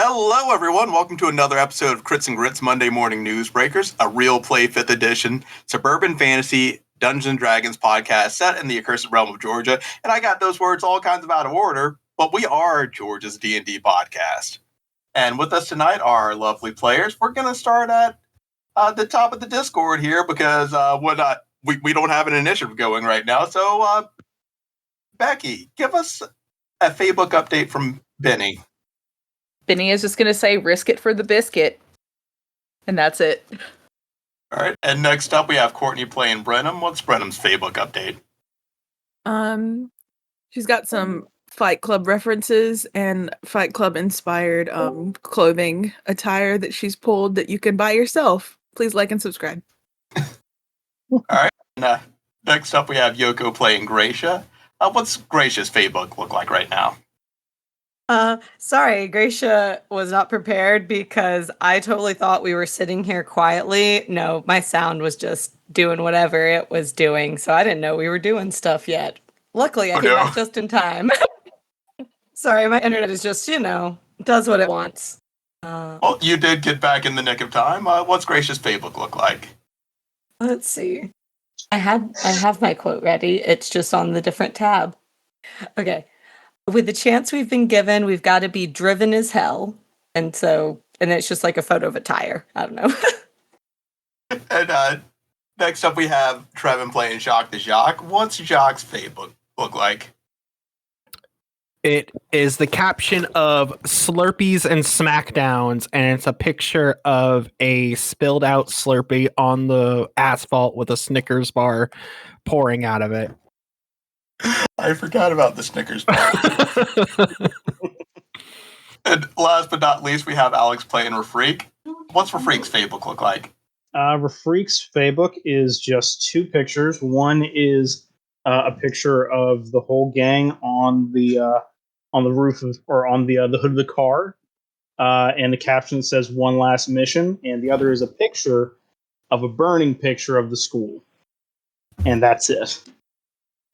Hello, everyone. Welcome to another episode of Crits and Grits Monday Morning Newsbreakers, a real play 5th edition suburban fantasy Dungeons & Dragons podcast set in the accursed realm of Georgia. And I got those words all kinds of out of order, but we are Georgia's D&D podcast. And with us tonight are our lovely players. We're going to start at the top of the Discord here because we don't have an initiative going right now. So, Becky, give us a Facebook update from Benny. Benny is just going to say, risk it for the biscuit. And that's it. All right. And next up, we have Courtney playing Brenham. What's Brenham's Facebook update? She's got some Fight Club references and Fight Club inspired clothing attire that she's pulled that you can buy yourself. Please like and subscribe. All right. And, next up, we have Yoko playing Gracia. What's Gracia's Facebook look like right now? Sorry, Gracia was not prepared because I totally thought we were sitting here quietly. No, my sound was just doing whatever it was doing, so I didn't know we were doing stuff yet. Luckily, I came back just in time. Sorry, my internet is just, does what it wants. Well, you did get back in the nick of time. What's Gracia's Facebook look like? Let's see. I have my quote ready. It's just on the different tab. Okay. With the chance we've been given, we've got to be driven as hell. And it's just like a photo of a tire. I don't know. And next up we have Trevin playing Jacques the Jacques. What's Jacques' Facebook look like? It is the caption of Slurpees and Smackdowns, and it's a picture of a spilled out Slurpee on the asphalt with a Snickers bar pouring out of it. I forgot about the Snickers bar. And last but not least, we have Alex playing Refreak. What's Refreak's Facebook look like? Refreak's Facebook is just two pictures. One is a picture of the whole gang on the roof on the hood of the car, and the caption says "One last mission," and the other is a picture of a burning picture of the school, and that's it.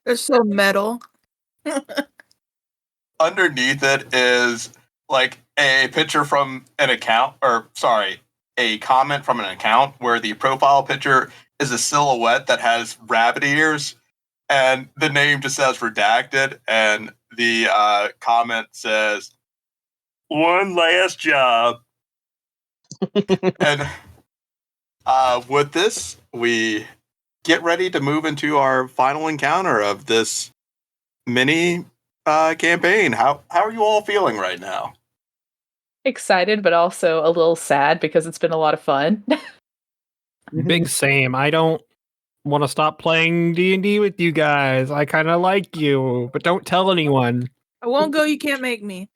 It's so metal. Underneath it is like a picture from an account, a comment from an account where the profile picture is a silhouette that has rabbit ears, and the name just says redacted, and the comment says, "One last job." And with this, we get ready to move into our final encounter of this mini campaign. How are you all feeling right now? Excited, but also a little sad because it's been a lot of fun. Big same. I don't want to stop playing D&D with you guys. I kind of like you, but don't tell anyone. I won't go, you can't make me.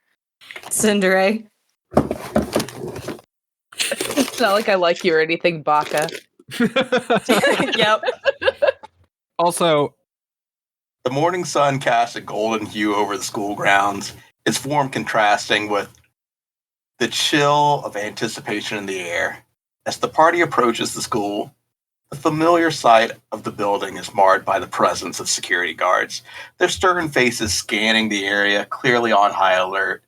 Cindere. It's not like I like you or anything, Baka. Yep. Also, the morning sun casts a golden hue over the school grounds, its warmth contrasting with the chill of anticipation in the air. As the party approaches the school, the familiar sight of the building is marred by the presence of security guards, their stern faces scanning the area, clearly on high alert.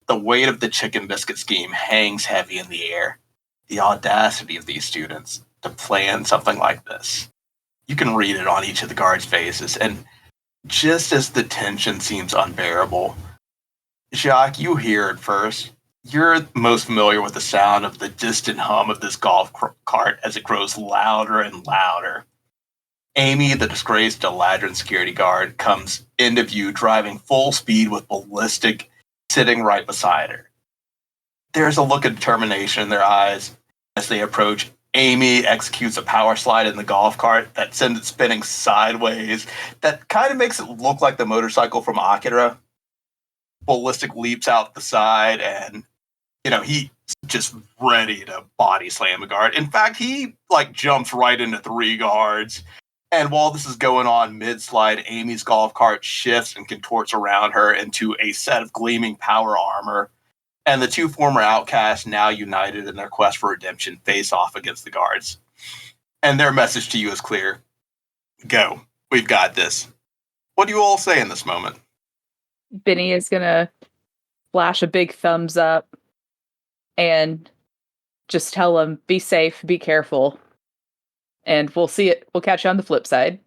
The weight of the chicken biscuit scheme hangs heavy in the air. The audacity of these students to plan something like this. You can read it on each of the guards' faces, and just as the tension seems unbearable, Jacques, you hear it first. You're most familiar with the sound of the distant hum of this golf cart as it grows louder and louder. Amy, the disgraced Eladrin security guard, comes into view, driving full speed with ballistic sitting right beside her. There's a look of determination in their eyes as they approach. Amy executes a power slide in the golf cart that sends it spinning sideways. That kind of makes it look like the motorcycle from Akira. Ballistic leaps out the side, and he's just ready to body slam a guard. In fact, he jumps right into 3 guards. And while this is going on mid-slide, Amy's golf cart shifts and contorts around her into a set of gleaming power armor. And the 2 former outcasts, now united in their quest for redemption, face off against the guards. And their message to you is clear. Go. We've got this. What do you all say in this moment? Benny is going to flash a big thumbs up and just tell them, be safe, be careful, and we'll catch you on the flip side.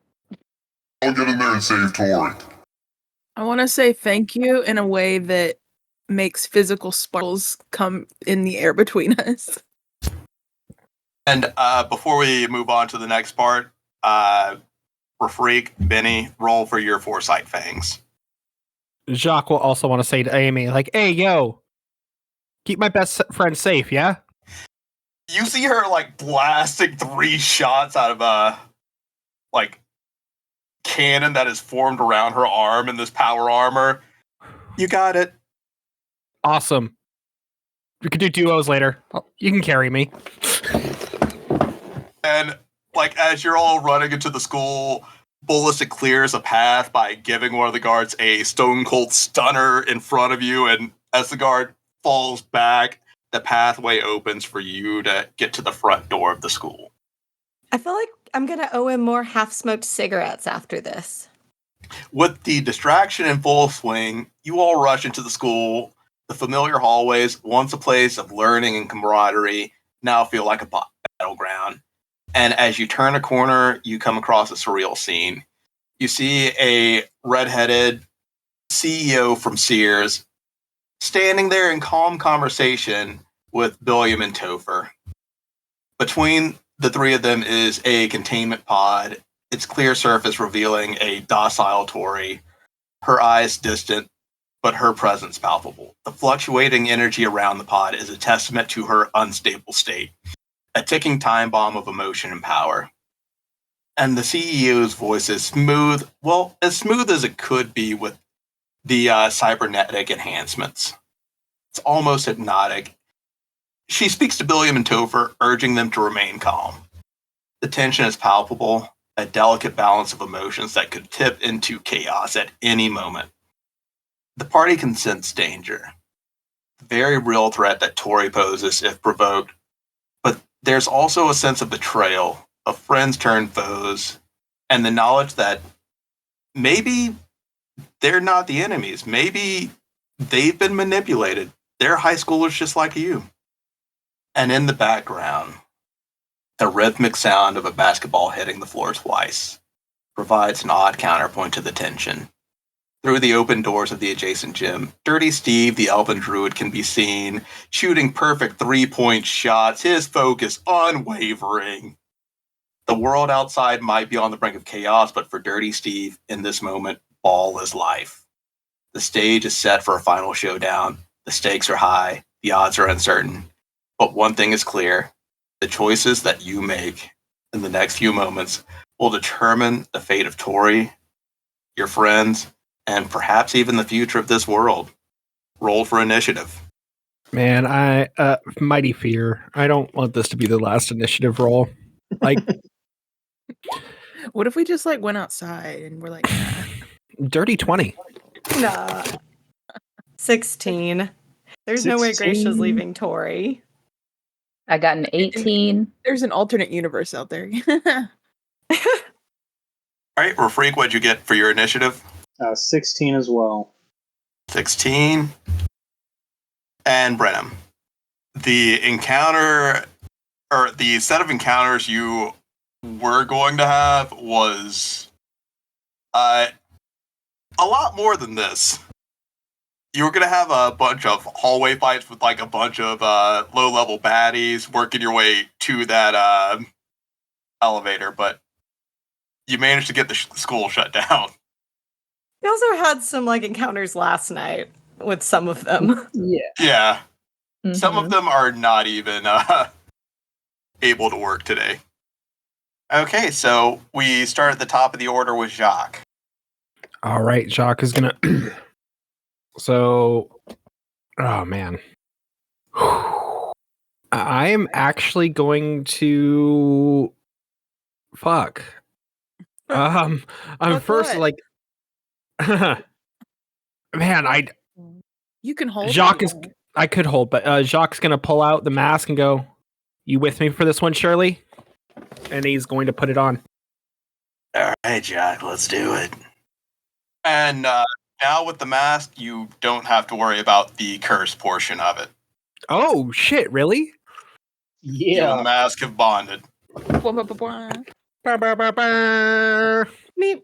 I'll get in there and save Tori. I want to say thank you in a way that makes physical sparkles come in the air between us. And before we move on to the next part, Freak, Benny, roll for your foresight fangs. Jacques will also want to say to Amy, like, hey, yo, keep my best friend safe, yeah? You see her, like, blasting 3 shots out of a, like, cannon that is formed around her arm in this power armor. You got it. Awesome. We could do duos later. You can carry me. And, like, as you're all running into the school, Ballistic clears a path by giving one of the guards a stone cold stunner in front of you, and as the guard falls back, the pathway opens for you to get to the front door of the school. I feel like I'm going to owe him more half-smoked cigarettes after this. With the distraction in full swing, you all rush into the school. The familiar hallways, once a place of learning and camaraderie, now feel like a battleground. And as you turn a corner, you come across a surreal scene. You see a redheaded CEO from Sears standing there in calm conversation with Billiam and Topher. Between the 3 of them is a containment pod, its clear surface revealing a docile Tori, her eyes distant, but her presence palpable. The fluctuating energy around the pod is a testament to her unstable state, a ticking time bomb of emotion and power. And the CEO's voice is smooth, well, as smooth as it could be with the cybernetic enhancements. It's almost hypnotic. She speaks to Billiam and Topher, urging them to remain calm. The tension is palpable, a delicate balance of emotions that could tip into chaos at any moment. The party can sense danger, the very real threat that Tori poses if provoked, but there's also a sense of betrayal, of friends turned foes, and the knowledge that maybe they're not the enemies. Maybe they've been manipulated. They're high schoolers just like you. And in the background, the rhythmic sound of a basketball hitting the floor twice provides an odd counterpoint to the tension. Through the open doors of the adjacent gym, Dirty Steve, the elven druid, can be seen shooting perfect 3-point shots, his focus unwavering. The world outside might be on the brink of chaos, but for Dirty Steve, in this moment, ball is life. The stage is set for a final showdown. The stakes are high, the odds are uncertain. But one thing is clear, the choices that you make in the next few moments will determine the fate of Tori, your friends, and perhaps even the future of this world. Roll for initiative. Man, I mighty fear. I don't want this to be the last initiative roll. Like, What if we just like went outside and we're like, nah. dirty 20. Nah. 16. There's no way Gracia's 16. leaving Tori. I got an 18. There's an alternate universe out there. All right, Rafreak, what'd you get for your initiative? 16 as well. 16. And Brenham. The encounter, or the set of encounters you were going to have was a lot more than this. You were going to have a bunch of hallway fights with like a bunch of low-level baddies working your way to that elevator, but you managed to get the school shut down. We also had some like encounters last night with some of them. Yeah. Mhm. Some of them are not even able to work today. Okay, so we start at the top of the order with Jacques. All right, Jacques is gonna. So, oh man, I am actually going to. Fuck. I'm Fuck first what? like. Man, You can hold Jacques it. is. I could hold, but Jacques gonna pull out the mask and go. You with me for this one, Shirley? And he's going to put it on. All right, Jacques, let's do it. And now with the mask, you don't have to worry about the curse portion of it. Oh shit! Really? You and the Yeah. mask have bonded. Ba, ba, ba, ba. I mean,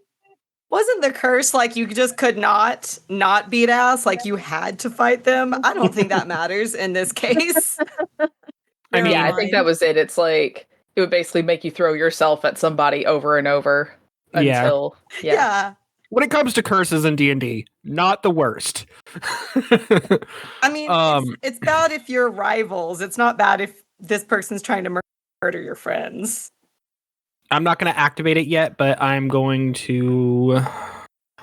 wasn't the curse like you just could not beat ass? Like you had to fight them? I don't think that matters in this case. I mean, Yeah, I think that was it. It's like it would basically make you throw yourself at somebody over and over Yeah. until Yeah. When it comes to curses in D&D, not the worst. I mean, it's bad if you're rivals. It's not bad if this person's trying to murder your friends. I'm not going to activate it yet, but I'm going to.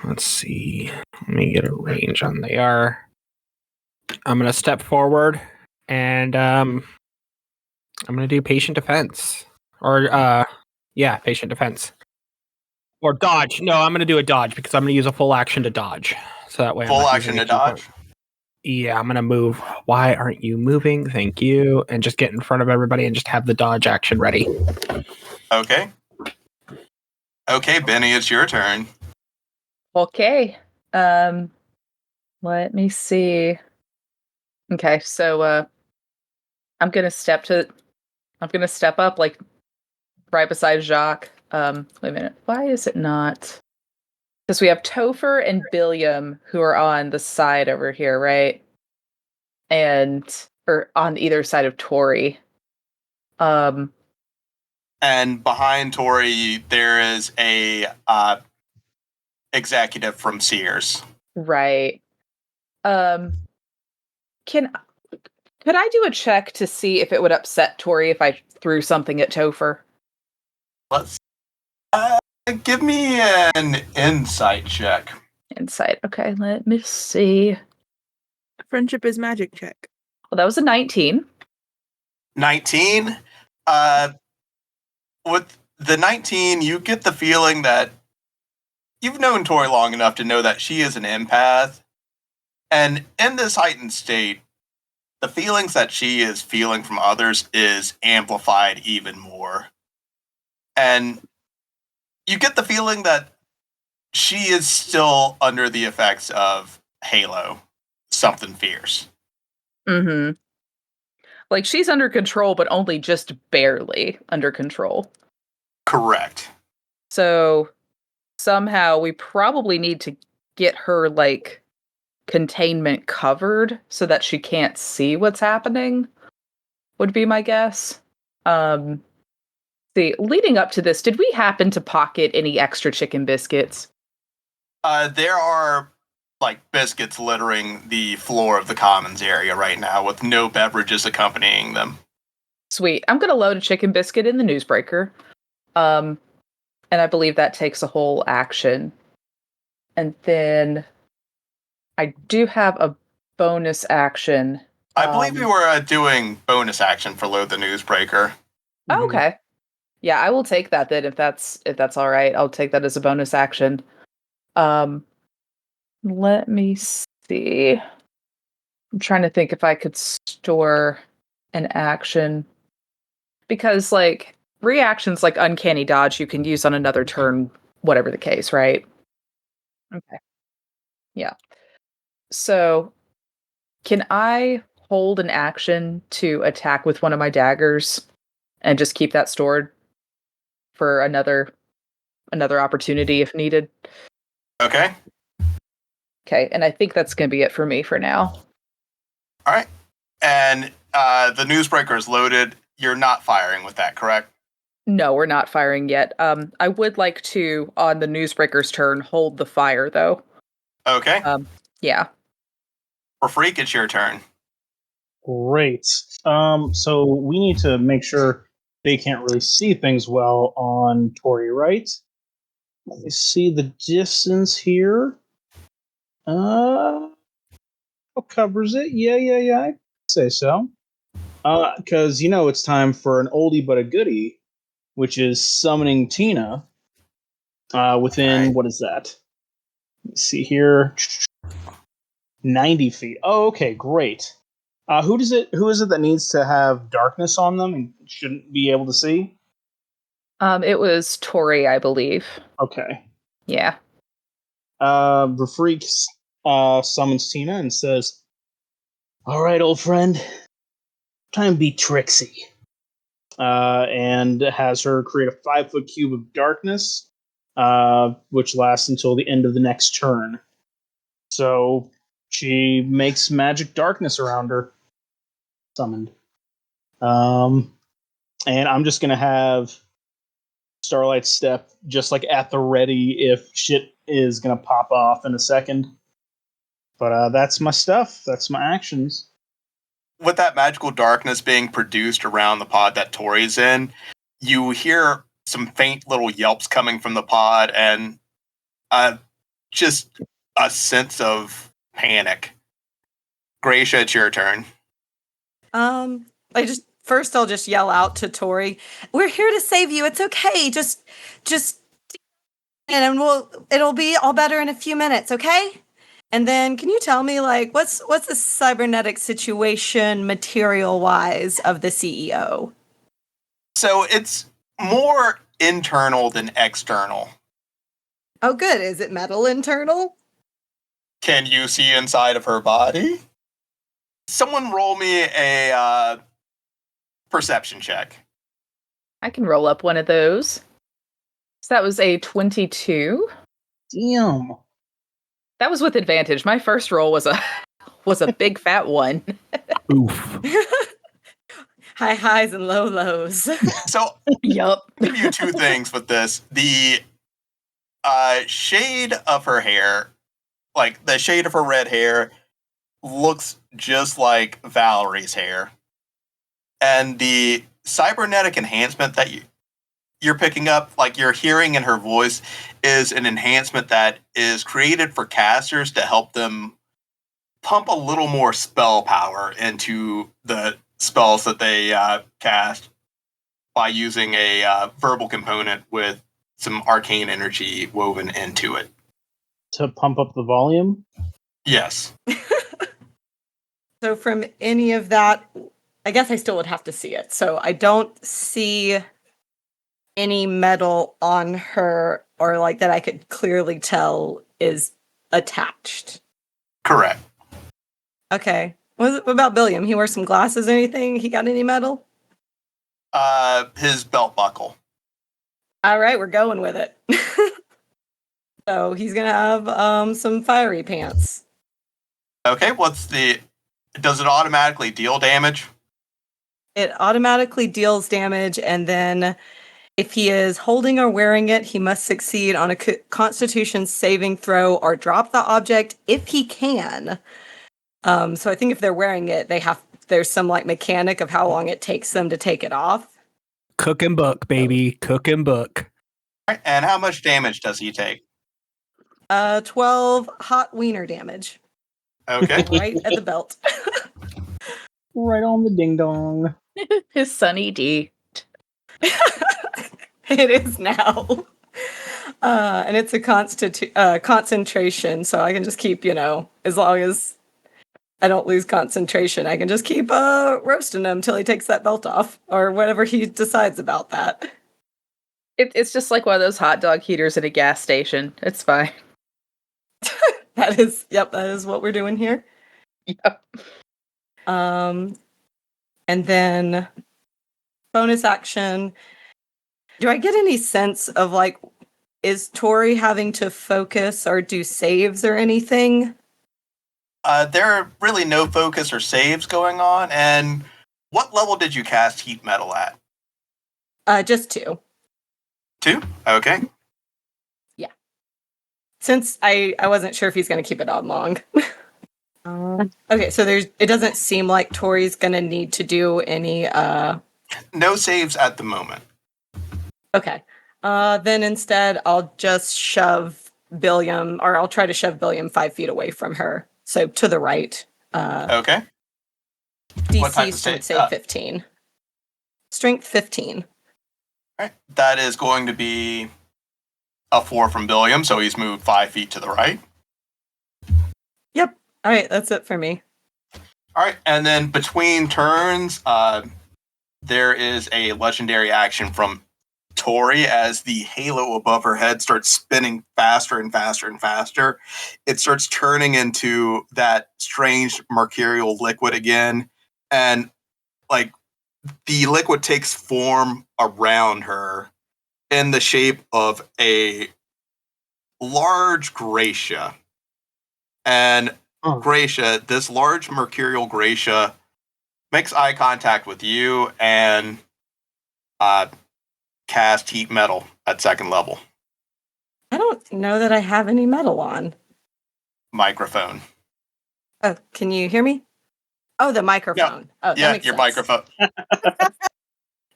Let's see. Let me get a range on they are. I'm going to step forward and I'm going to do patient defense. Or, patient defense. Or dodge. No, I'm going to do a dodge because I'm going to use a full action to dodge. So that way Full I'm not action using to a key dodge. point. Yeah, I'm going to move. Why aren't you moving? Thank you. And just get in front of everybody and just have the dodge action ready. Okay. Okay, Benny, it's your turn. Okay. Let me see. Okay, so I'm gonna step up like right beside Jacques. Wait a minute. Why is it not? Because we have Topher and Billiam who are on the side over here, right? Or on either side of Tori. And behind Tori, there is a executive from Sears. Right. Could I do a check to see if it would upset Tori if I threw something at Topher? Let's give me an insight check. Insight. Okay, let me see. Friendship is magic check. Well, that was a 19. 19. With the 19, you get the feeling that you've known Tori long enough to know that she is an empath. And in this heightened state, the feelings that she is feeling from others is amplified even more. And you get the feeling that she is still under the effects of Halo, something fierce. Mm-hmm. Like, she's under control, but only just barely under control. Correct. So, somehow, we probably need to get her, like, containment covered so that she can't see what's happening, would be my guess. Leading up to this, did we happen to pocket any extra chicken biscuits? There are like biscuits littering the floor of the commons area right now with no beverages accompanying them. Sweet. I'm gonna load a chicken biscuit in the newsbreaker. And I believe that takes a whole action. And then I do have a bonus action. I believe we were doing bonus action for load the newsbreaker. Oh, okay. Yeah, I will take that then if that's all right. I'll take that as a bonus action. Let me see. I'm trying to think if I could store an action. Because like reactions like uncanny dodge you can use on another turn, whatever the case, right? Okay. Yeah. So can I hold an action to attack with one of my daggers and just keep that stored for another opportunity if needed? Okay. Okay, and I think that's going to be it for me for now. All right. And the newsbreaker is loaded. You're not firing with that, correct? No, we're not firing yet. I would like to, on the newsbreaker's turn, hold the fire, though. Okay. Yeah. For Freak, it's your turn. Great. So we need to make sure they can't really see things well on Tori, right? Let me see the distance here. How covers it? Yeah. I'd say so. Because it's time for an oldie but a goodie, which is summoning Tina. Within Right. what is that? Let's see here. 90 feet. Oh, okay, great. Who is it that needs to have darkness on them and shouldn't be able to see? It was Tori, I believe. Okay. Yeah. The freak summons Tina and says, "All right, old friend. time to be tricksy. And has her create a 5-foot cube of darkness, which lasts until the end of the next turn. So she makes magic darkness around her. Summoned. And I'm just going to have Starlight Step just like at the ready if shit is going to pop off in a second. But that's my stuff. That's my actions. With that magical darkness being produced around the pod that Tori's in, you hear some faint little yelps coming from the pod and just a sense of panic. Gracia, it's your turn. I'll just yell out to Tori, "We're here to save you. It's okay. Just and it'll be all better in a few minutes, okay?" And then can you tell me like what's the cybernetic situation material wise of the CEO? So it's more internal than external. Oh good. Is it metal internal? Can you see inside of her body? Someone roll me a perception check. I can roll up one of those. So that was a 22. Damn. That was with advantage. My first roll was a big fat one. Oof. High highs and low lows. So Yup. I'll give you two things with this. The shade of her hair, like the shade of her red hair, looks just like Valerie's hair. And the cybernetic enhancement that you're picking up, like you're hearing in her voice, is an enhancement that is created for casters to help them pump a little more spell power into the spells that they cast by using a verbal component with some arcane energy woven into it. To pump up the volume? Yes. So from any of that, I guess I still would have to see it. So I don't see any metal on her or like that I could clearly tell is attached. Correct. Okay. What about Billiam? He wears some glasses or anything? He got any metal? His belt buckle. All right, we're going with it. So he's gonna have some fiery pants. Okay, does it automatically deal damage? It automatically deals damage, and then if he is holding or wearing it, he must succeed on a Constitution saving throw or drop the object if he can. So I think if they're wearing it, there's some like mechanic of how long it takes them to take it off. Cook and book, baby. Cook and book. All right, and how much damage does he take? 12 hot wiener damage. Okay. Right at the belt. Right on the ding dong. His Sunny D. It is now. And it's a concentration, so I can just keep, as long as I don't lose concentration, I can just keep roasting him till he takes that belt off, or whatever he decides about that. It's just like one of those hot dog heaters at a gas station. It's fine. That is what we're doing here. Yep. And then bonus action. Do I get any sense of like, is Tori having to focus or do saves or anything? There are really no focus or saves going on. And what level did you cast heat metal at? Just 2. 2? Okay. Yeah. Since I wasn't sure if he's going to keep it on long. Okay, so it doesn't seem like Tori's going to need to do any... No saves at the moment. Okay. Then instead, I'll just shove Billiam, or I'll try to shove Billiam 5 feet away from her. So to the right. Okay. What type DC of strength save? save 15. Strength 15. All right. That is going to be a 4 from Billiam, so he's moved 5 feet to the right. Yep. All right, that's it for me. All right, and then between turns, there is a legendary action from Tori as the halo above her head starts spinning faster and faster and faster. It starts turning into that strange mercurial liquid again, and like the liquid takes form around her in the shape of a large gracia. And Gracia, this large mercurial Gracia, makes eye contact with you and cast heat metal at 2nd level. I don't know that I have any metal on. Microphone. Oh, can you hear me? Oh, the microphone. Oh, that Yeah, makes your sense. microphone.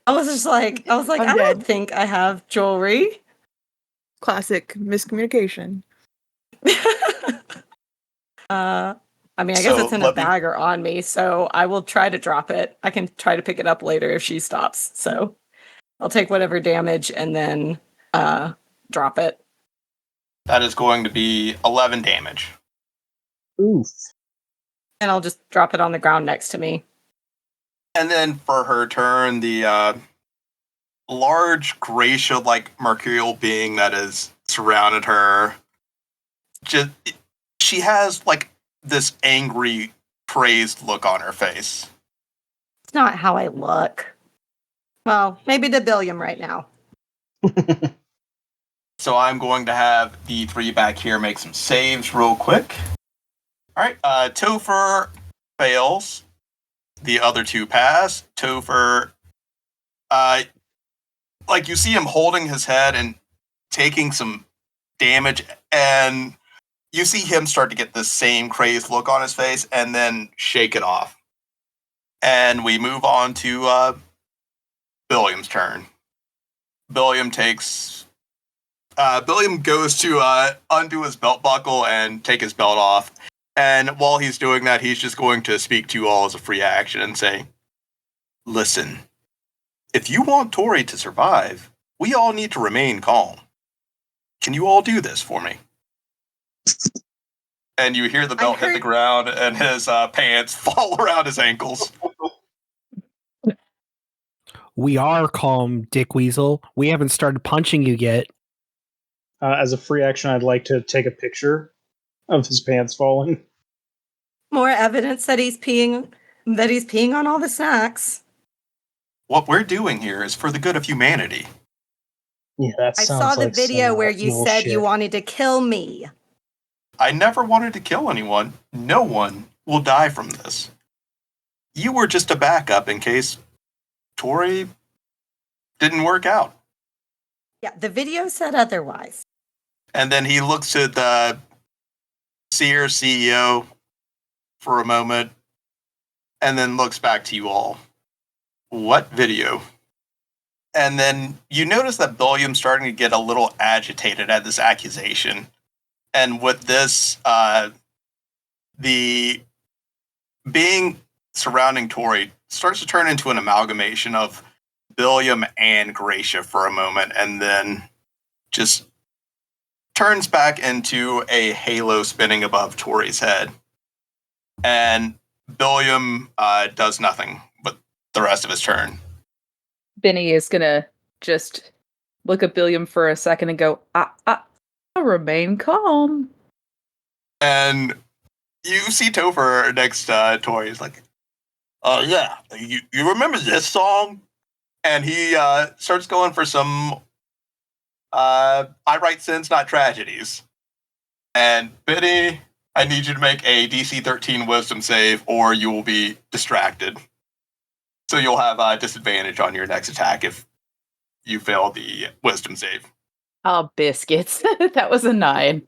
I was like, I'm I dead. don't think I have jewelry. Classic miscommunication. I mean, I guess So it's in a bag or on me, so I will try to drop it. I can try to pick it up later if she stops. So I'll take whatever damage and then drop it. That is going to be 11 damage. Oof. And I'll just drop it on the ground next to me. And then for her turn, the large Gracia-like mercurial being that is surrounded her, she has like this angry, crazed look on her face. It's not how I look. Well, maybe to Billiam right now. So I'm going to have the 3 back here make some saves real quick. All right, Topher fails. The other 2 pass. Topher, like you see him holding his head and taking some damage, and you see him start to get this same crazed look on his face and then shake it off. And we move on to Billiam's turn. Billiam goes to undo his belt buckle and take his belt off. And while he's doing that, he's just going to speak to you all as a free action and say, listen, if you want Tori to survive, we all need to remain calm. Can you all do this for me? And you hear the belt hit the ground and his pants fall around his ankles. We are calm, Dick Weasel. We haven't started punching you yet. As a free action, I'd like to take a picture of his pants falling. More evidence that he's peeing on all the snacks. What we're doing here is for the good of humanity. Yeah, that I sounds saw the like video some where you evil said shit. you wanted to kill me. I never wanted to kill anyone. No one will die from this. You were just a backup in case Tori didn't work out. Yeah, the video said otherwise. And then he looks at the Seer CEO for a moment and then looks back to you all. What video? And then you notice that Billiam's starting to get a little agitated at this accusation. And with this, the being surrounding Tori starts to turn into an amalgamation of Billiam and Gracia for a moment, and then just turns back into a halo spinning above Tori's head. And Billiam does nothing but the rest of his turn. Benny is gonna just look at Billiam for a second and go, I'll remain calm. And you see Topher next to Tori. He's like, yeah, you remember this song? And he starts going for some I write sins, not tragedies. And Benny, I need you to make a DC 13 wisdom save or you will be distracted. So you'll have disadvantage on your next attack if you fail the wisdom save. Oh, biscuits. That was a 9.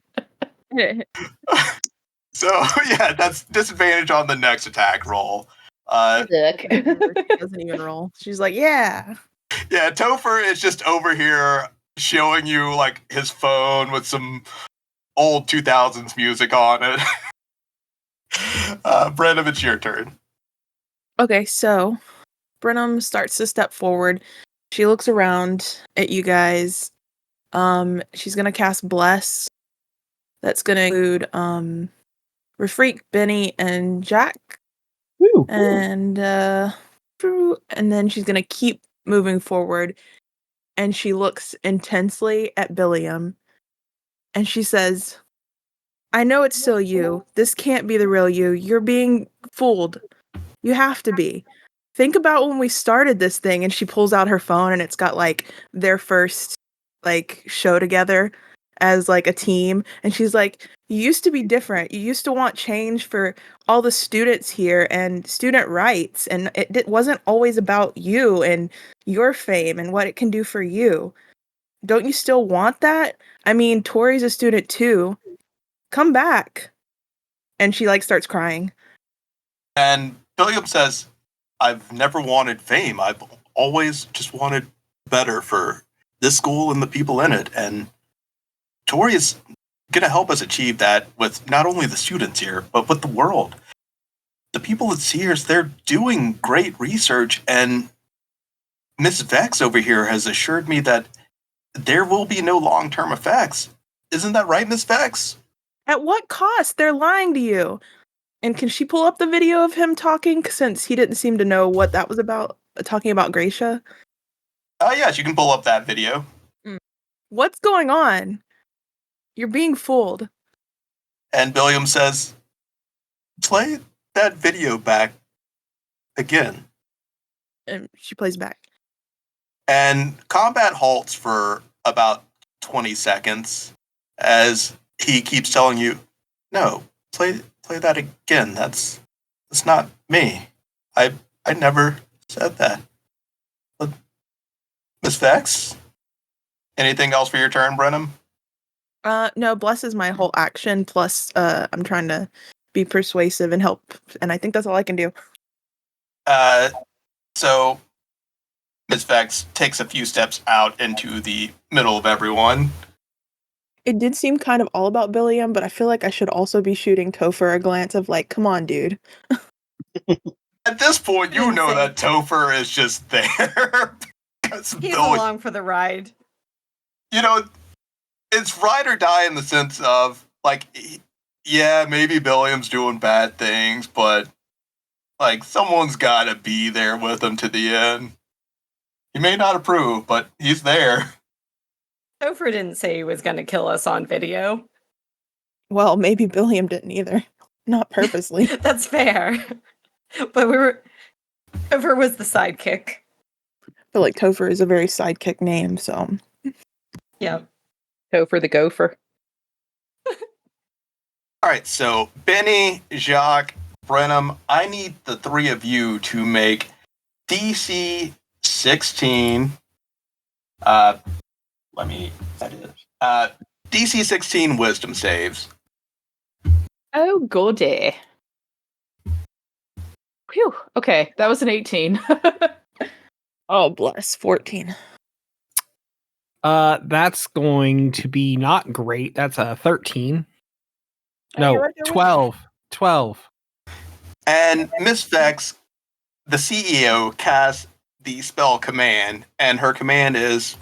So, yeah, that's disadvantage on the next attack roll. She doesn't even roll. She's like, yeah. Yeah, Topher is just over here showing you, like, his phone with some old 2000s music on it. Brenham, it's your turn. Okay, so Brenham starts to step forward. She looks around at you guys. She's gonna cast Bless. That's gonna include Rafreak, Benny, and Jack. Woo. And then she's gonna keep moving forward. And she looks intensely at Billiam. And she says, I know it's still you. This can't be the real you. You're being fooled. You have to be. think about when we started this thing, and she pulls out her phone and it's got like their first like show together as like a team, and she's like, you used to be different. You used to want change for all the students here and student rights, and it wasn't always about you and your fame and what it can do for you. Don't you still want that? I mean, Tori's a student too. Come back. And she like starts crying. And Billiam says, I've never wanted fame. I've always just wanted better for this school and the people in it. And Tori is going to help us achieve that with not only the students here, but with the world. The people at Sears, they're doing great research, and Miss Vex over here has assured me that there will be no long-term effects. Isn't that right, Miss Vex? At what cost? They're lying to you. And can she pull up the video of him talking, since he didn't seem to know what that was about, talking about Gracia? Yes, you can pull up that video. What's going on? You're being fooled. And Billiam says, play that video back again. And she plays back. And combat halts for about 20 seconds as he keeps telling you, no, play that again. That's not me. I never said that. But Miss Vex, anything else for your turn, Brenham? No, bless is my whole action, plus I'm trying to be persuasive and help, and I think that's all I can do. So Miss Vex takes a few steps out into the middle of everyone. It did seem kind of all about Billiam, but I feel like I should also be shooting Topher a glance of like, come on, dude. At this point, you know that Topher is just there. He's along for the ride. You know, it's ride or die in the sense of, like, yeah, maybe Billiam's doing bad things, but, like, someone's gotta be there with him to the end. He may not approve, but he's there. Topher didn't say he was going to kill us on video. Well, maybe Billiam didn't either. Not purposely. That's fair. But Topher was the sidekick. I feel like Topher is a very sidekick name, so. Yep. Topher the gopher. All right, so Benny, Jacques, Brenham, I need the three of you to make DC 16. DC 16 wisdom saves. Oh, goody. Phew. Okay, that was an 18. Oh, bless. 14. That's going to be not great. That's a 13. No, you're right there with 12. 12. And Miss Vex, the CEO, casts the spell command, and her command is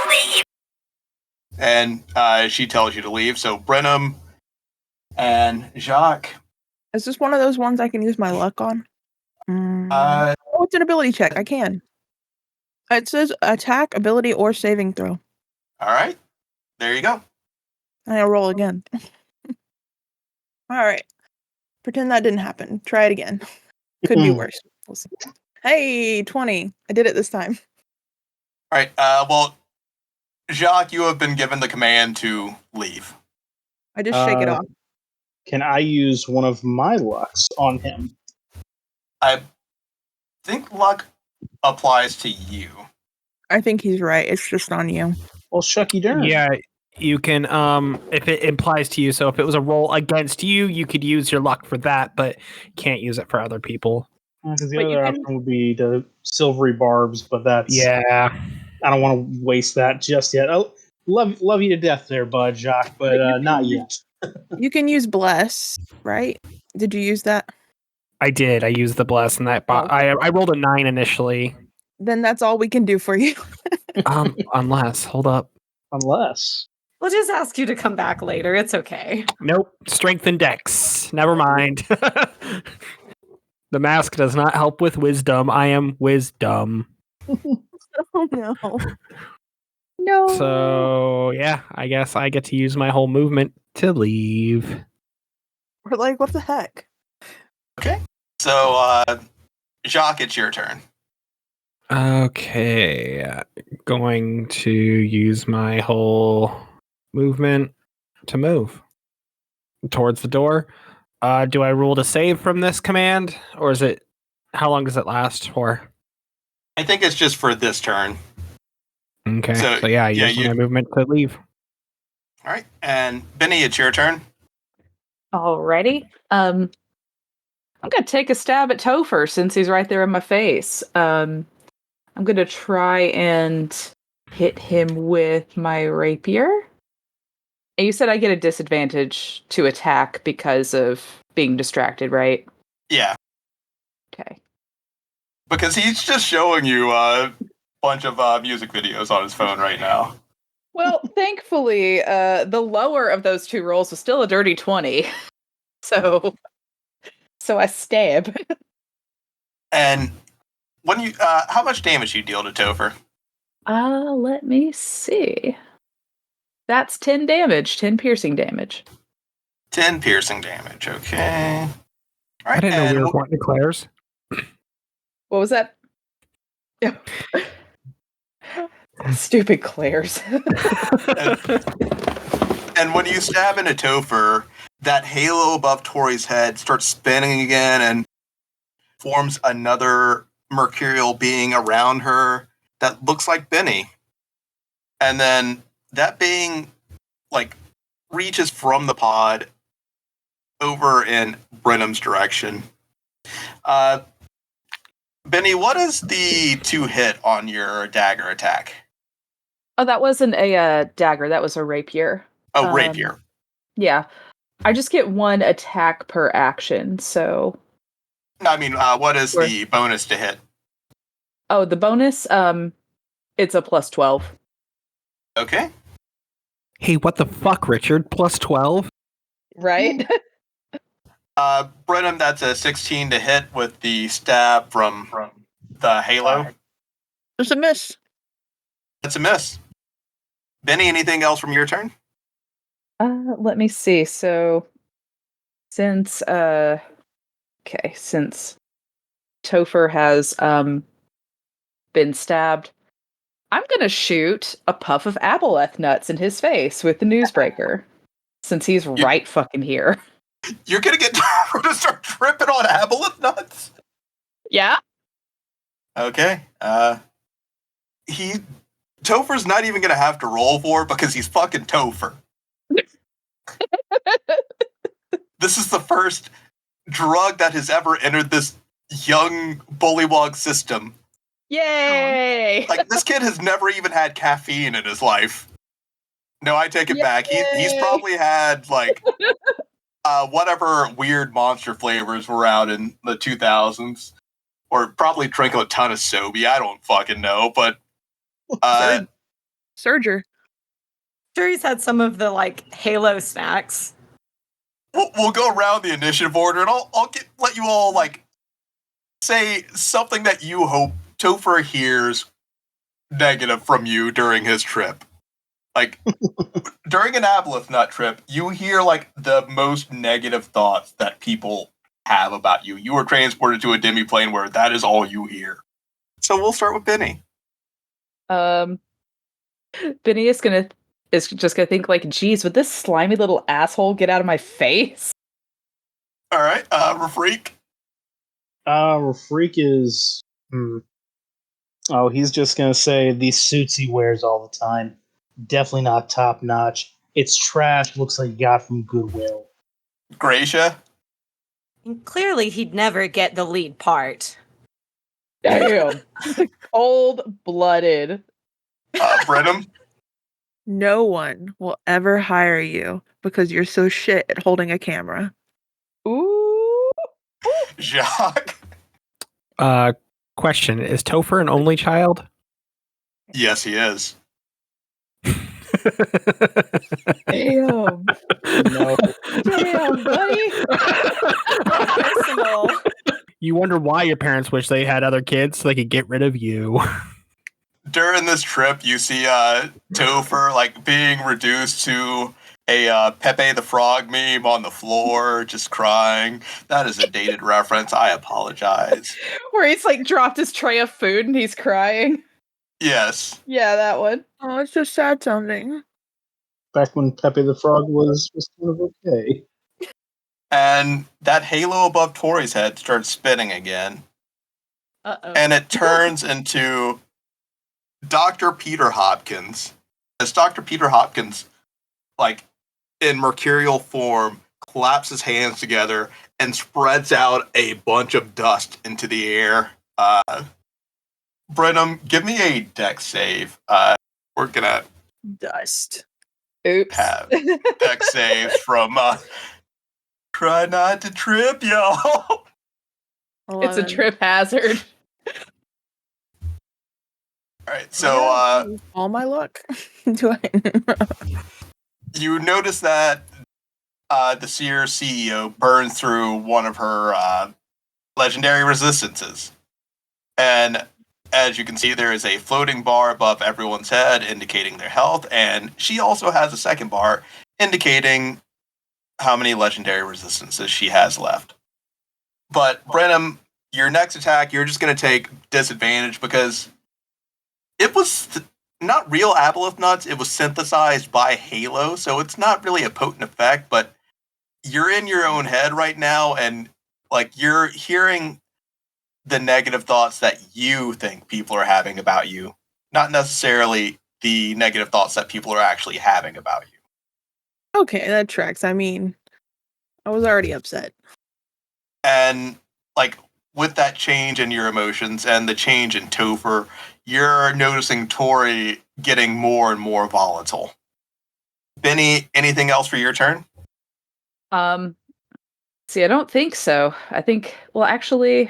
leave. And she tells you to leave. So Brenham and Jacques. Is this one of those ones I can use my luck on? Oh, it's an ability check. I can. It says attack, ability, or saving throw. All right. There you go. And I'll roll again. All right. Pretend that didn't happen. Try it again. Could be worse. We'll see. Hey, 20. I did it this time. All right. Well, Jacques, you have been given the command to leave. I just shake it off. Can I use one of my lucks on him? I think luck applies to you. I think he's right. It's just on you. Well, shucky darn. Yeah, you can, if it implies to you, so if it was a roll against you, you could use your luck for that, but can't use it for other people. Because the other option would be the silvery barbs, but that's... Yeah. I don't want to waste that just yet. I love you to death there, bud, Jacques, but not yet. You can use bless, right? Did you use that? I did. I used the bless, and that I rolled a 9 initially. Then that's all we can do for you. Unless, hold up. Unless. We'll just ask you to come back later. It's okay. Nope. Strength and dex. Never mind. The mask does not help with wisdom. I am wisdom. Oh, no. No. So, yeah, I guess I get to use my whole movement to leave. We're like, what the heck? Okay. So, Jacques, it's your turn. Okay. Going to use my whole movement to move towards the door. Do I roll to save from this command? Or is it... How long does it last for? I think it's just for this turn. Okay. So, So yeah, use my movement to leave. All right. And Benny, it's your turn. Alrighty. I'm gonna take a stab at Topher since he's right there in my face. I'm gonna try and hit him with my rapier. And you said I get a disadvantage to attack because of being distracted, right? Yeah, Okay. because he's just showing you a bunch of music videos on his phone right now. Well, thankfully, the lower of those two rolls was still a dirty 20. So I stab. And when you, how much damage you deal to Topher? Let me see. That's 10 damage, 10 piercing damage. 10 piercing damage. Okay. All right. I didn't know we were and going to Claire's. What was that? Stupid Claire's. and when you stab into Topher, that halo above Tori's head starts spinning again and forms another mercurial being around her that looks like Benny. And then that being, like, reaches from the pod over in Brenham's direction. Benny, what is the 2 hit on your dagger attack? Oh, that wasn't a dagger. That was a rapier. Oh, rapier. Yeah. I just get 1 attack per action, so... No, I mean, what is the bonus to hit? Oh, the bonus? It's a plus 12. Okay. Hey, what the fuck, Richard? Plus 12? Right? Brenham, that's a 16 to hit with the stab from the halo. It's a miss. That's a miss. Benny, anything else from your turn? Let me see. So, since Topher has been stabbed, I'm gonna shoot a puff of aboleth nuts in his face with the newsbreaker, since he's right fucking here. You're gonna get Topher to start tripping on aboleth nuts? Yeah. Okay. Topher's not even gonna have to roll for it because he's fucking Topher. This is the first drug that has ever entered this young bullywog system. Yay! Like, this kid has never even had caffeine in his life. No, I take it back. He's probably had, like, whatever weird monster flavors were out in the 2000s. Or probably drank a ton of Sobe. I don't fucking know, but... Surger. Sure, he's had some of the, like, Halo snacks. We'll go around the initiative order, and I'll let you all, like, say something that you hope Topher hears negative from you during his trip. Like, during an aboleth nut trip, you hear, like, the most negative thoughts that people have about you. You were transported to a demi-plane where that is all you hear. So we'll start with Benny. Benny is just gonna think like, geez, would this slimy little asshole get out of my face? All right, Rafreak. Rafreak is... Oh, he's just gonna say these suits he wears all the time. Definitely not top notch. It's trash. Looks like he got from Goodwill. Gracia. And clearly, he'd never get the lead part. Damn. Cold-blooded. Brenham. No one will ever hire you because you're so shit at holding a camera. Ooh. Jacques. Question, is Topher an only child? Yes, he is. Damn. No. Damn, buddy. Personal. You wonder why your parents wish they had other kids so they could get rid of you. During this trip, you see Topher, like, being reduced to a Pepe the Frog meme on the floor, just crying. That is a dated reference. I apologize. Where he's like dropped his tray of food and he's crying. Yes. Yeah, that one. Oh, it's just sad sounding. Back when Pepe the Frog was kind of okay. And that halo above Tori's head starts spinning again. Uh-oh. And it turns into Dr. Peter Hopkins. As Dr. Peter Hopkins, like in mercurial form, claps his hands together and spreads out a bunch of dust into the air. Brenham, give me a dex save. We're gonna Dust. Oops. have dex saves from try not to trip, y'all. It's a 11. trip hazard. Alright, so All my luck. Do I? you notice that the Seer CEO burns through one of her legendary resistances. And as you can see, there is a floating bar above everyone's head indicating their health, and she also has a second bar indicating how many legendary resistances she has left. But Brenham, your next attack, you're just going to take disadvantage because it was not real aboleth nuts, it was synthesized by Halo, so it's not really a potent effect, but you're in your own head right now, and like you're hearing the negative thoughts that you think people are having about you, not necessarily the negative thoughts that people are actually having about you. Okay, that tracks. I mean, I was already upset. And like with that change in your emotions and the change in Topher, you're noticing Tori getting more and more volatile. Benny, anything else for your turn? See, I don't think so. I think, well, actually,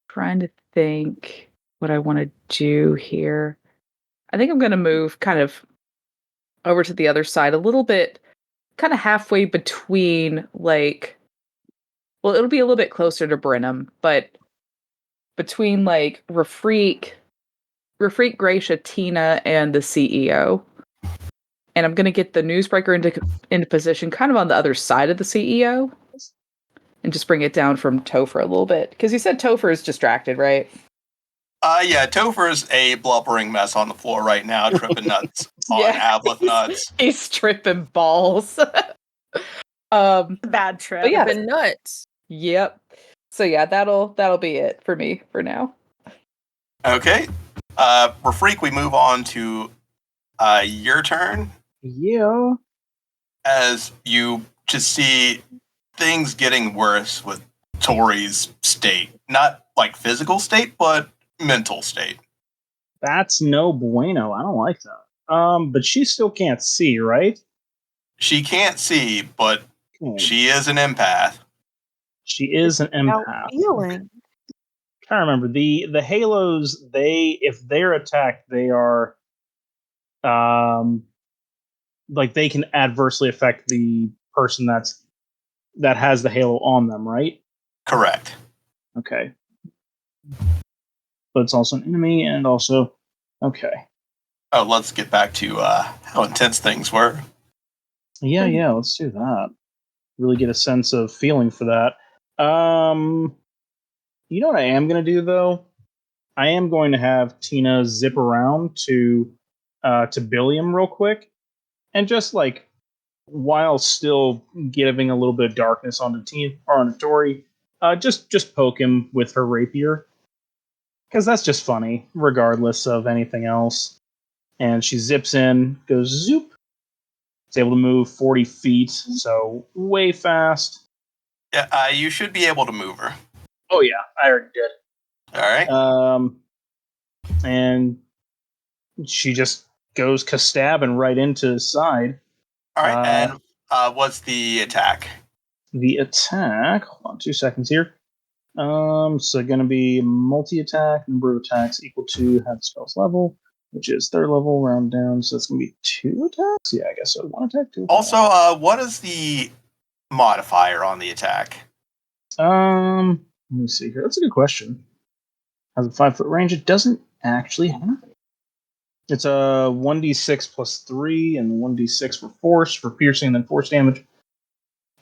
trying to think what I want to do here. I think I'm going to move kind of over to the other side a little bit, kind of halfway between, like, well, it'll be a little bit closer to Brenham, but between, like, Rafreak, Gracia, Tina, and the CEO. And I'm going to get the Newsbreaker into position kind of on the other side of the CEO. And just bring it down from Topher a little bit. Because you said Topher is distracted, right? Yeah, Topher's a blubbering mess on the floor right now, tripping nuts on aboleth nuts. He's tripping balls. Bad trip. But yeah. Been nuts. Yep. So yeah, that'll be it for me for now. Okay. Rafreak, we move on to your turn. Yeah. As you just see things getting worse with Tori's state. Not like physical state, but mental state. That's no bueno. I don't like that. But she still can't see, right? She can't see, but Okay. she is an empath. She is an Now empath. feeling. Trying to remember the halos. If they're attacked, they are like they can adversely affect the person that has the halo on them, right? Correct. Okay. But it's also an enemy, and also okay. Oh, let's get back to how intense things were. Yeah. Let's do that. Really get a sense of feeling for that. You know what I am going to do though? I am going to have Tina zip around to Billiam real quick, and just like while still giving a little bit of darkness on the team or on Tori, just poke him with her rapier, because that's just funny, regardless of anything else. And she zips in, goes zoop. It's able to move 40 feet, so way fast. Yeah, you should be able to move her. Oh yeah, I already did. All right. And she just goes kastabbing right into his side. All right. And what's the attack? The attack. Hold on 2 seconds here. So going to be multi-attack, number of attacks equal to half the spell's level, which is third level, round down. So that's going to be 2 attacks. Yeah, I guess so. 1 attack, 2 attack. Also, what is the modifier on the attack? Let me see here. That's a good question. Has a 5-foot range. It doesn't actually have it. It's a 1d6 plus 3 and 1d6 for force, for piercing, and then force damage.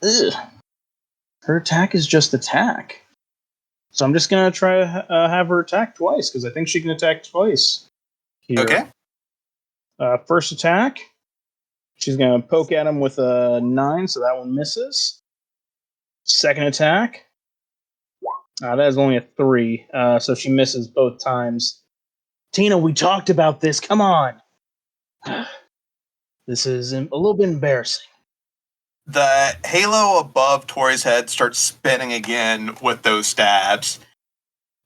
Ugh. Her attack is just attack. So I'm just going to try to have her attack twice, because I think she can attack twice here. Okay. First attack, she's going to poke at him with a 9, so that one misses. Second attack, that is only a 3, so she misses both times. Tina, we talked about this. Come on. This is a little bit embarrassing. The halo above Tori's head starts spinning again with those stabs.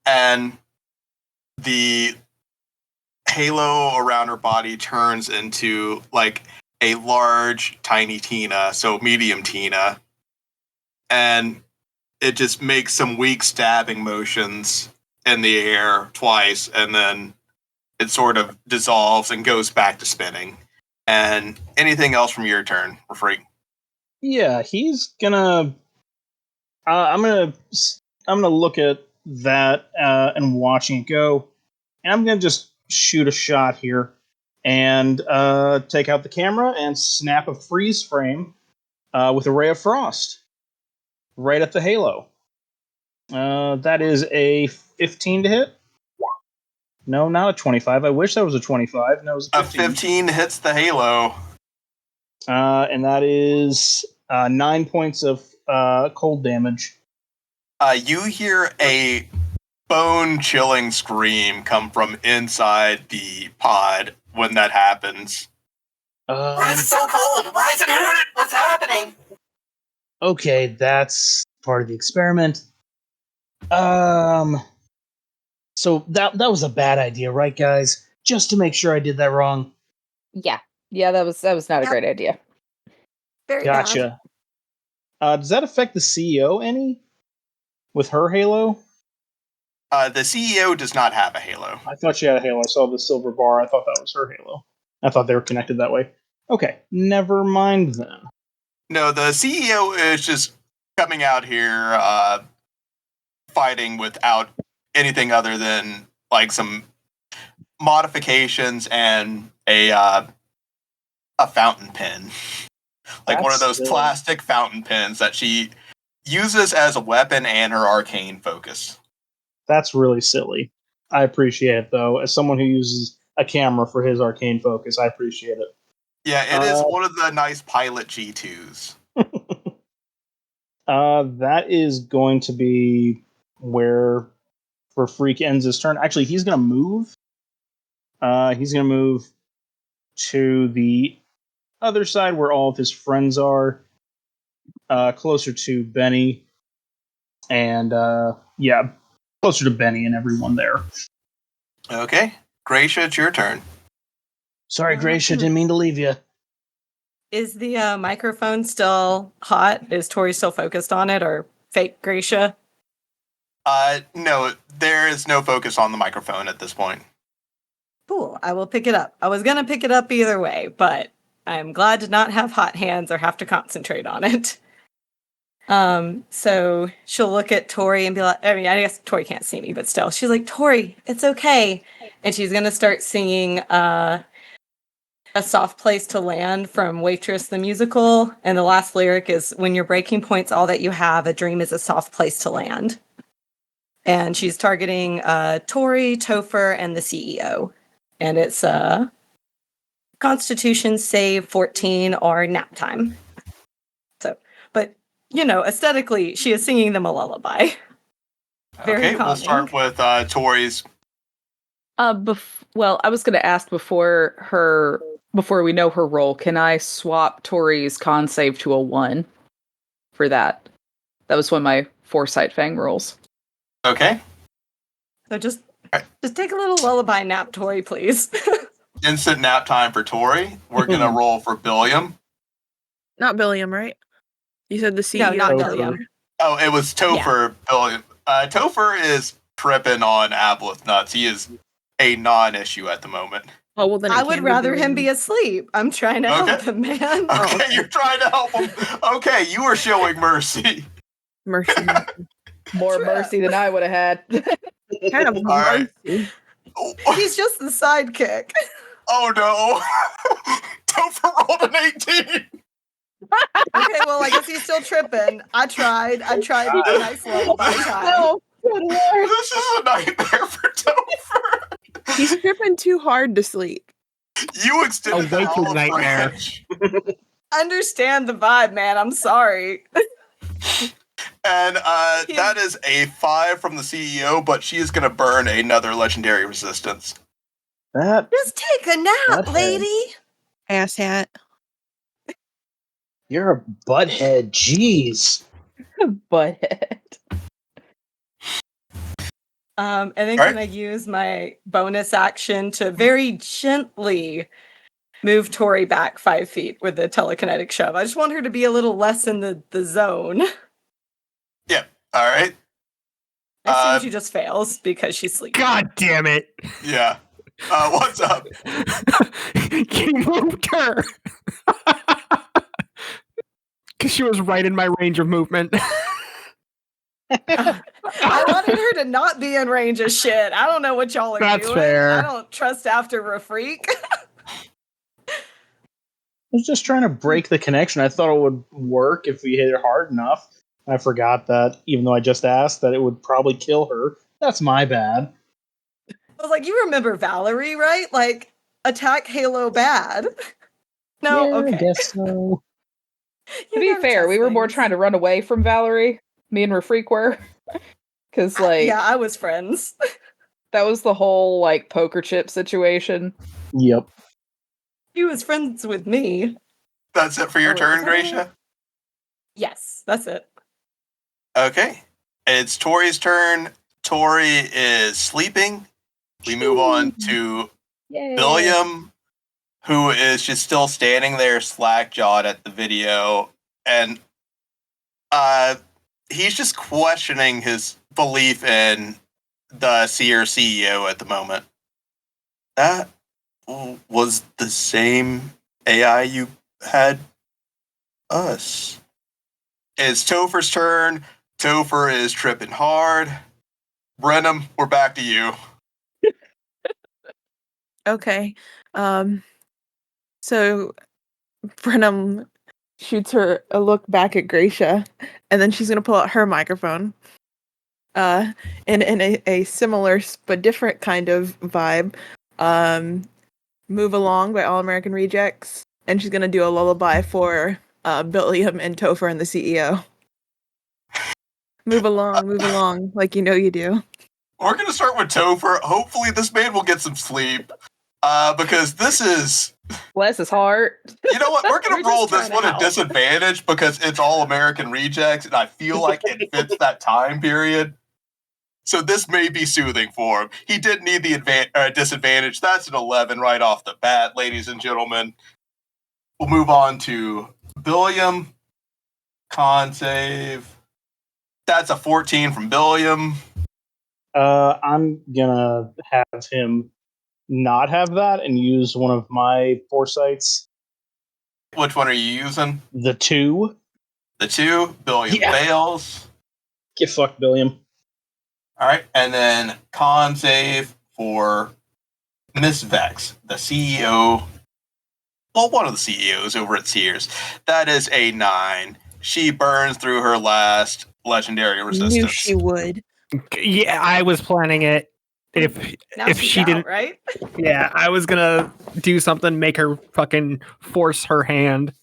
And the halo around her body turns into like a large, tiny Tina, so medium Tina. And it just makes some weak stabbing motions in the air twice, and then it sort of dissolves and goes back to spinning. And anything else from your turn, we're free. Yeah, he's gonna. I'm gonna look at that and watching it go, and I'm gonna just shoot a shot here and take out the camera and snap a freeze frame with a ray of frost right at the halo. That is a 15 to hit. No, not a 25. I wish that was a 25. No, it was a 15. A 15 hits the halo. And that is 9 points of cold damage. You hear a bone-chilling scream come from inside the pod when that happens. Why is it so cold? Why is it hurt? What's happening? Okay, that's part of the experiment. So that was a bad idea, right, guys? Just to make sure I did that wrong. Yeah, that was not a great idea. Very bad. Gotcha. Does that affect the CEO any? With her halo? The CEO does not have a halo. I thought she had a halo. I saw the silver bar. I thought that was her halo. I thought they were connected that way. Okay, never mind then. No, the CEO is just coming out here fighting without anything other than like some modifications and a fountain pen. Like one of those plastic fountain pens that she uses as a weapon and her arcane focus. That's really silly. I appreciate it, though. As someone who uses a camera for his arcane focus, I appreciate it. Yeah, it is one of the nice pilot G2s. That is going to be where Freak ends his turn. Actually, he's going to move. He's going to move to the other side where all of his friends are, closer to Benny. And, closer to Benny and everyone there. Okay. Gracia, it's your turn. Sorry, Gracia, didn't mean to leave you. Is the microphone still hot? Is Tori still focused on it, or fake Gracia? No, there is no focus on the microphone at this point. Cool, I will pick it up. I was going to pick it up either way, but I'm glad to not have hot hands or have to concentrate on it. So she'll look at Tori and be like, I guess Tori can't see me, but still, she's like, Tori, it's okay. And she's going to start singing A Soft Place to Land from Waitress the Musical. And the last lyric is, when your breaking point's all that you have, a dream is a soft place to land. And she's targeting Tori, Topher, and the CEO. And it's Constitution save 14 or nap time. So, but, aesthetically, she is singing them a lullaby. Very okay, we'll start with Tori's. Well, I was going to ask before we know her role, can I swap Tori's con save to a 1 for that? That was one of my Foresight Fang rolls. Okay. So just take a little lullaby nap, Tori, please. Instant nap time for Tori. We're going to roll for Billiam. Not Billiam, right? You said the CEO. No, not Topher. Billiam. Oh, it was Topher. Billiam. Topher is tripping on Aboleth nuts. He is a non-issue at the moment. Oh, well, then I would rather him be asleep. I'm trying to help him, man. Okay, you're trying to help him. Okay, you are showing mercy. mercy. More mercy than I would have had. Kind of All right. mercy. He's just the sidekick. Oh no! Topher rolled an 18. Okay, well, I guess he's still tripping. I tried a nice roll, but I tried. Oh, good lord. This is a nightmare for Topher. He's tripping too hard to sleep. You extended the wicked olive nightmare. branch. Understand the vibe, man. I'm sorry. And that is a 5 from the CEO, but she is going to burn another legendary resistance. That Just take a nap, Butthead. lady. Ass hat. You're a butthead. Jeez. Butthead. And then All can I use my bonus action to very gently move Tori back 5 feet with the telekinetic shove? I just want her to be a little less in the zone. All right. I assume she just fails because she's sleeping. God damn it! Yeah. What's up? You moved her! Because she was right in my range of movement. I wanted her to not be in range of shit. I don't know what y'all are That's doing. fair. I don't trust after a freak. I was just trying to break the connection. I thought it would work if we hit it hard enough. I forgot that, even though I just asked, that it would probably kill her. That's my bad. I was like, you remember Valerie, right? Like, attack Halo bad. No, Yeah, okay. I guess so. To be fair, we were more trying to run away from Valerie. Me and Rafreak were. Because, like, yeah, I was friends. that was the whole, like, poker chip situation. Yep. He was friends with me. That's it for your Oh, turn, is that it? Gracia? Yes, that's it. Okay. It's Tori's turn. Tori is sleeping. We move on to Yay. William, who is just still standing there slack-jawed at the video. And he's just questioning his belief in the Seer CEO at the moment. That was the same AI you had us. It's Topher's turn. Topher is tripping hard. Brenham, we're back to you. Okay. So Brenham shoots her a look back at Gracia, and then she's gonna pull out her microphone. In a similar but different kind of vibe. Move Along by All American Rejects, and she's gonna do a lullaby for Billiam and Topher and the CEO. Move along, like you know you do. We're going to start with Topher. Hopefully this man will get some sleep. Because this is... Bless his heart. You know what? We're going We're to roll just this trying to one at help. disadvantage because it's All American Rejects, and I feel like it fits that time period. So this may be soothing for him. He did need the disadvantage. That's an 11 right off the bat, ladies and gentlemen. We'll move on to Billiam. Con save. That's a 14 from Billiam. I'm gonna have him not have that and use one of my foresights. Which one are you using? The 2. The 2. Billiam Yeah. fails. Get fucked, Billiam. All right, and then con save for Miss Vex, the CEO. Well, one of the CEOs over at Sears. That is a 9. She burns through her last legendary resistance. Knew she would. Yeah, I was planning it. Now If she's she out, didn't, right? yeah, I was gonna do something, make her fucking force her hand.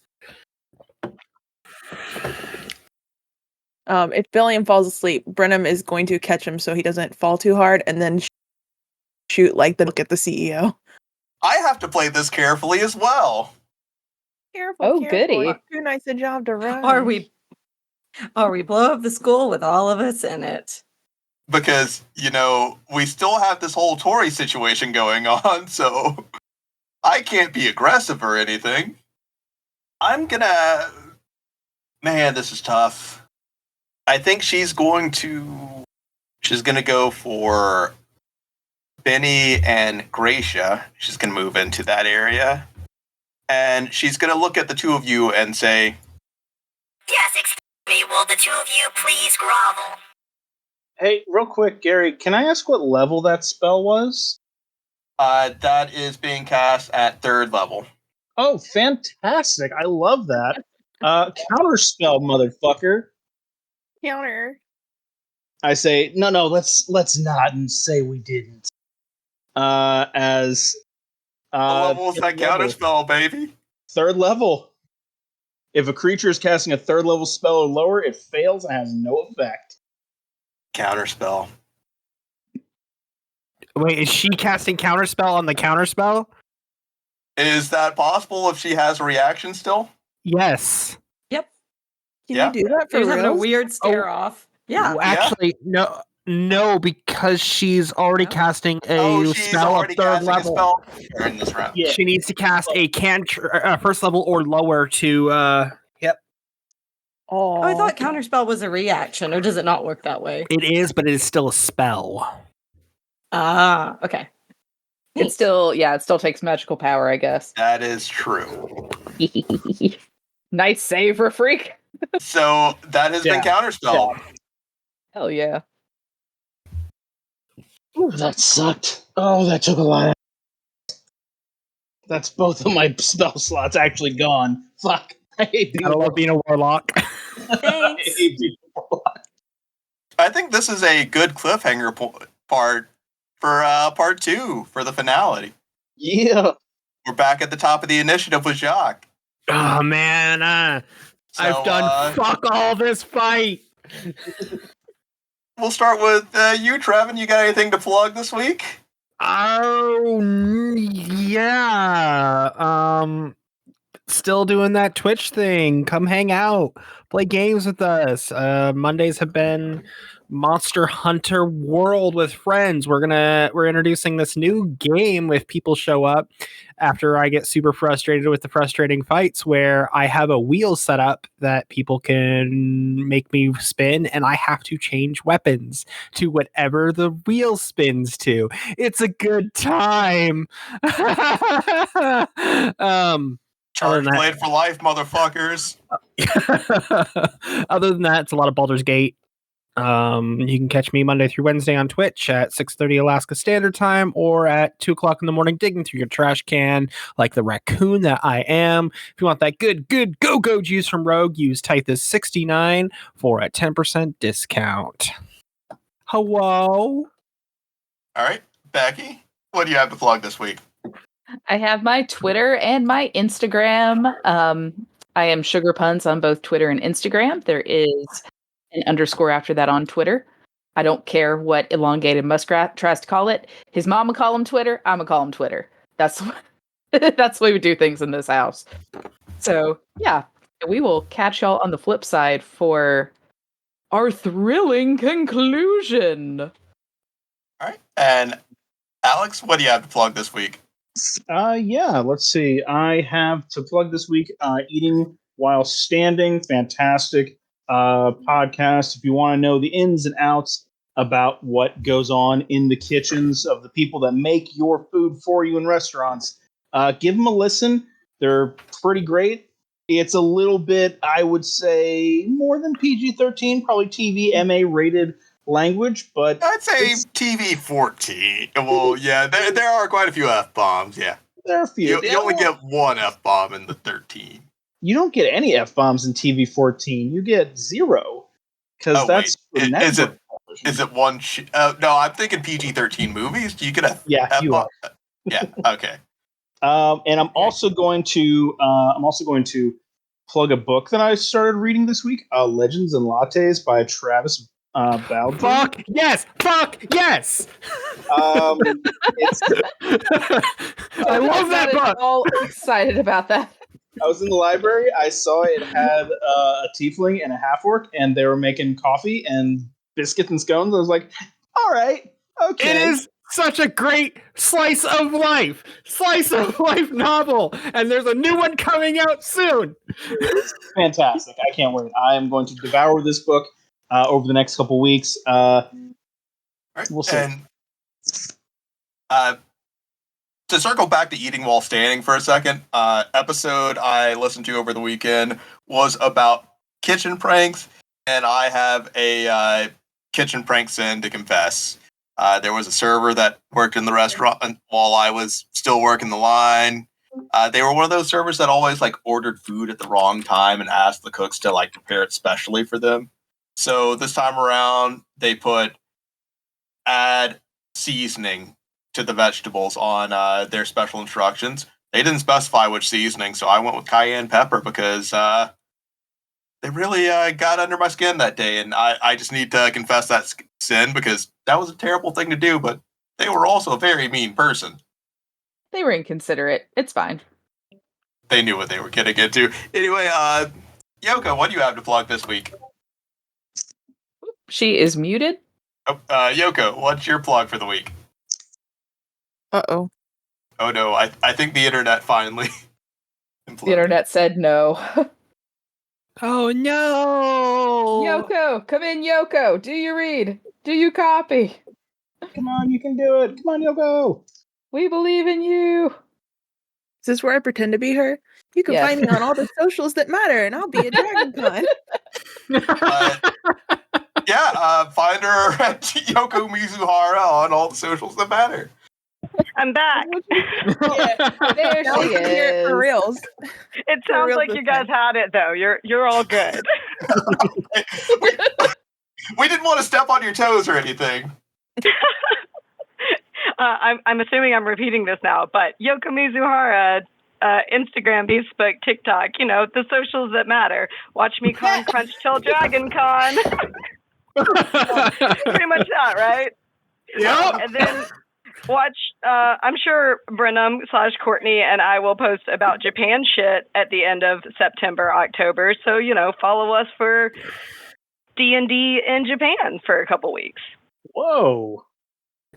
If Billiam falls asleep, Brenham is going to catch him so he doesn't fall too hard, and then shoot like the look at the CEO. I have to play this carefully as well. Careful, Oh, careful. goody. It's too nice a job to run. Or we blow up the school with all of us in it. Because, you know, we still have this whole Tory situation going on, so I can't be aggressive or anything. I'm gonna... Man, this is tough. I think she's going to go for Benny and Gracia. She's going to move into that area. And she's going to look at the two of you and say, Yes, excuse me, will the two of you please grovel? Hey, real quick, Gary, can I ask what level that spell was? That is being cast at 3rd level. Oh, fantastic! I love that. Counterspell, motherfucker. Counter. I say no. Let's not and say we didn't. As What level is that counterspell, baby? 3rd level. If a creature is casting a 3rd level spell or lower, it fails and has no effect. Counterspell. Wait, is she casting counterspell on the counterspell? Is that possible if she has a reaction still? Yes. Yep. Can Yeah. you do that for She's having a real? weird stare off. Yeah. Well, actually, no, because she's already No? casting a She's spell of already 3rd casting level. a spell in this round. Yeah. She needs to cast a first level or lower to. Yep. Oh, Oh, I thought counterspell was a reaction, or does it not work that way? It is, but it is still a spell. Ah, okay. It still takes magical power, I guess. That is true. Nice save, Freak. So that has been counterspelled. Hell yeah. Ooh, that sucked. Oh, that took a lot. That's both of my spell slots actually gone. Fuck. I hate being I love being a warlock. I hate being a warlock. I think this is a good cliffhanger part for part 2 for the finale. Yeah. We're back at the top of the initiative with Jacques. Oh man, I've done fuck all this fight. We'll start with you, Trevin. You got anything to plug this week? Oh yeah. Still doing that Twitch thing. Come hang out, play games with us. Mondays have been Monster Hunter World with friends. We're introducing this new game if people show up after I get super frustrated with the frustrating fights, where I have a wheel set up that people can make me spin, and I have to change weapons to whatever the wheel spins to. It's a good time. Charge Blade for life, motherfuckers. Other than that, it's a lot of Baldur's Gate. You can catch me Monday through Wednesday on Twitch at 6:30 Alaska Standard Time, or at 2:00 in the morning digging through your trash can like the raccoon that I am. If you want that good go juice from Rogue, use Tithus69 for a 10% discount. Hello. All right, Becky, what do you have to plug this week? I have my Twitter and my Instagram. I am Sugar Puns on both Twitter and Instagram. There is an underscore after that on Twitter. I don't care what elongated muskrat tries to call it. His mama call him Twitter. I'ma call him Twitter. That's that's the way we do things in this house. So yeah, we will catch y'all on the flip side for our thrilling conclusion. All right, and Alex, what do you have to plug this week? Yeah, let's see. I have to plug this week Eating While Standing. Fantastic podcast. If you want to know the ins and outs about what goes on in the kitchens of the people that make your food for you in restaurants, give them a listen. They're pretty great. It's a little bit, I would say, more than PG-13, probably TV MA rated language, but I'd say TV 14. Well, yeah, there are quite a few F-bombs, yeah. There are a few. You only get one F-bomb in the 13. You don't get any F-bombs in TV 14. You get 0. Because that's is it one? No, I'm thinking PG-13 movies. Do you get a F-bomb? You are. Yeah. Okay. And I'm also going to plug a book that I started reading this week. Legends and Lattes by Travis Baldwin. Fuck yes! I love that book. All excited about that. I was in the library. I saw it had a tiefling and a half-orc, and they were making coffee and biscuits and scones. I was like, all right, okay. It is such a great slice of life novel, and there's a new one coming out soon. It's fantastic. I can't wait. I am going to devour this book over the next couple weeks. We'll see. And to circle back to Eating While Standing for a second, episode I listened to over the weekend was about kitchen pranks, and I have a kitchen prank sin to confess. There was a server that worked in the restaurant while I was still working the line. They were one of those servers that always like ordered food at the wrong time and asked the cooks to like prepare it specially for them. So this time around, they put add seasoning to the vegetables on their special instructions. They didn't specify which seasoning, so I went with cayenne pepper because they really got under my skin that day, and I just need to confess that sin because that was a terrible thing to do, but they were also a very mean person. They were inconsiderate. It's fine. They knew what they were getting into. Anyway, Yoko, what do you have to plug this week? She is muted. Oh, Yoko, what's your plug for the week? Uh-oh. Oh no, I think the internet finally imploded. The internet said no. Oh no! Yoko, come in, Yoko. Do you read? Do you copy? Come on, you can do it. Come on, Yoko. We believe in you. Is this where I pretend to be her? You can Yes. find me on all the socials that matter, and I'll be a Dragon Con. Find her at Yoko Mizuhara on all the socials that matter. I'm back. There Now we she can hear it for is. reals. It sounds real like this you guys had it though. You're all good. We didn't want to step on your toes or anything. I'm assuming I'm repeating this now, but Yoko Mizuhara, Instagram, Facebook, TikTok, the socials that matter. Watch me con crunch till Dragon Con. Pretty much that, right? Yep. And then watch, I'm sure Brenham/Courtney and I will post about Japan shit at the end of September, October. So, follow us for D&D in Japan for a couple weeks. Whoa.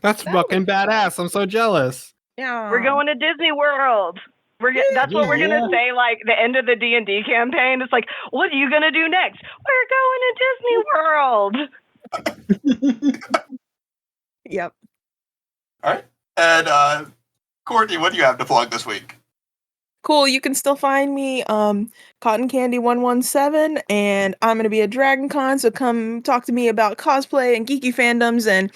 That's fucking badass. I'm so jealous. Yeah. We're going to Disney World. That's what we're Yeah. gonna say. Like the end of the D&D campaign. It's like, what are you gonna do next? We're going to Disney World. Yep. All right. And Courtney, what do you have to plug this week? Cool. You can still find me, Cotton Candy 117, and I'm gonna be at Dragon Con. So come talk to me about cosplay and geeky fandoms and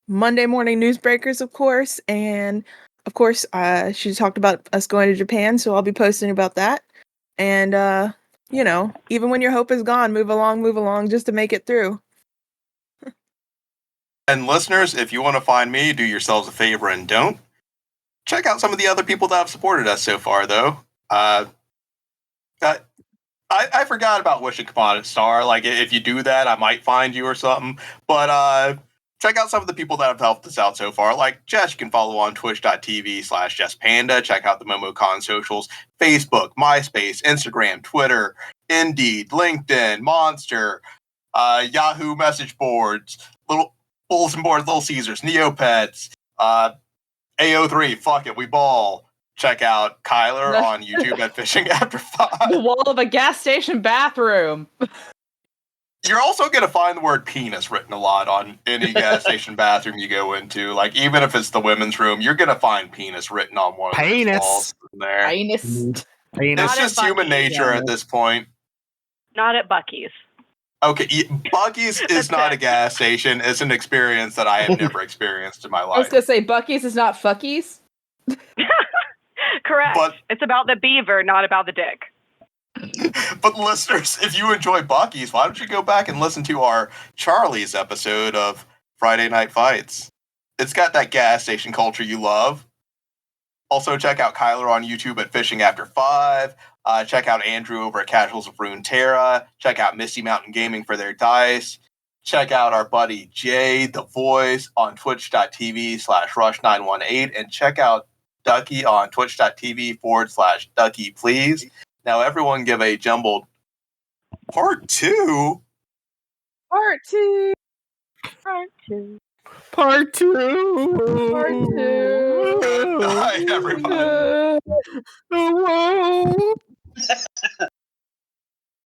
Monday morning newsbreakers, of course. And of course, she talked about us going to Japan, so I'll be posting about that. And even when your hope is gone, move along, just to make it through. And listeners, if you want to find me, do yourselves a favor and don't. Check out some of the other people that have supported us so far, though. I forgot about Wishing Upon a Star. Like, if you do that, I might find you or something. But check out some of the people that have helped us out so far. Like Jess, you can follow on twitch.tv/JessPanda. Check out the MomoCon socials, Facebook, MySpace, Instagram, Twitter, Indeed, LinkedIn, Monster, Yahoo message boards, little bulletin boards, Little Caesars, Neopets, AO3, fuck it, we ball. Check out Kyler on YouTube at Fishing After 5. The wall of a gas station bathroom. You're also going to find the word penis written a lot on any gas station bathroom you go into. Like, even if it's the women's room, you're going to find penis written on one of those walls in there. Penis. It's Not just at human Buc-ee's. nature at this point. Not at Buc-ee's. Okay, Buc-ee's is not a gas station. It's an experience that I have never experienced in my I was life. gonna say Buc-ee's is not fuckies. Correct. But- It's about the beaver, not about the dick. But listeners, if you enjoy Buc-ee's, why don't you go back and listen to our Charlie's episode of Friday Night Fights? It's got that gas station culture you love. Also, check out Kyler on YouTube at Fishing After 5. Check out Andrew over at Casuals of Runeterra. Check out Misty Mountain Gaming for their dice. Check out our buddy Jay, The Voice, on twitch.tv/rush918. And check out Ducky on twitch.tv/Ducky, please. Now, everyone give a jumbled part 2. Part 2. Part two. Part 2. Part 2. Hi, everybody. Whoa.